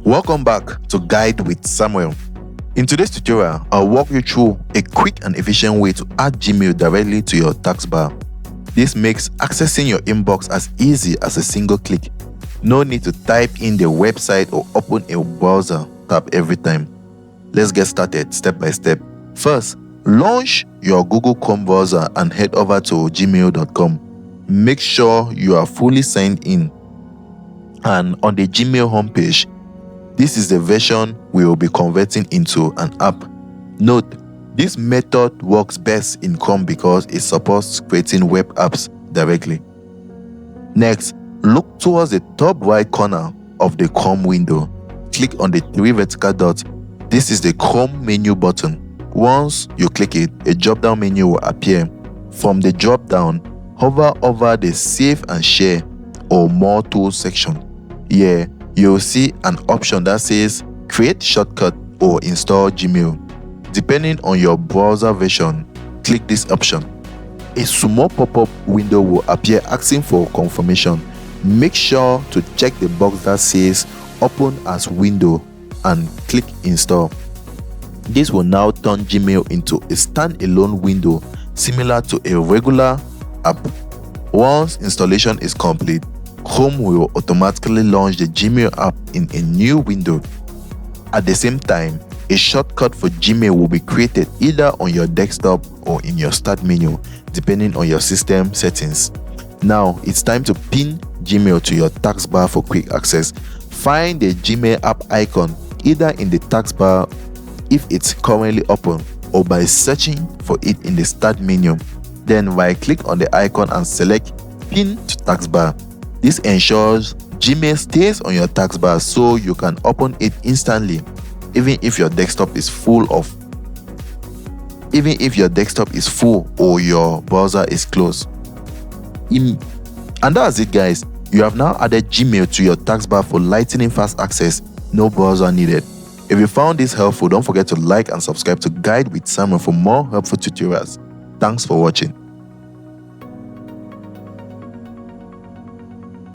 Welcome back to Guide with Samuel. In today's tutorial, I'll walk you through a quick and efficient way to add Gmail directly to your taskbar. This makes accessing your inbox as easy as a single click. No need to type in the website or open a browser tab every time. Let's get started step by step. First, launch your Google Chrome browser and head over to gmail.com. Make sure you are fully signed in. And on the Gmail homepage, this is the version we will be converting into an app. Note, this method works best in Chrome because it supports creating web apps directly. Next, look towards the top right corner of the Chrome window. Click on the 3 vertical dots. This is the Chrome menu button. Once you click it, a drop-down menu will appear. From the drop-down, hover over the Save and Share or More Tools section. Here, you'll see an option that says Create Shortcut or Install Gmail. Depending on your browser version, click this option. A small pop-up window will appear asking for confirmation. Make sure to check the box that says Open as Window and click Install. This will now turn Gmail into a standalone window similar to a regular app. Once installation is complete, Chrome will automatically launch the Gmail app in a new window. At the same time, a shortcut for Gmail will be created either on your desktop or in your start menu, depending on your system settings. Now, it's time to pin Gmail to your taskbar for quick access. Find the Gmail app icon either in the taskbar if it's currently open or by searching for it in the start menu. Then right-click on the icon and select Pin to Taskbar. This ensures Gmail stays on your taskbar so you can open it instantly, even if your desktop is full or your browser is closed. And that's it, guys. You have now added Gmail to your taskbar for lightning fast access, no browser needed. If you found this helpful, don't forget to like and subscribe to Guide with Samuel for more helpful tutorials. Thanks for watching.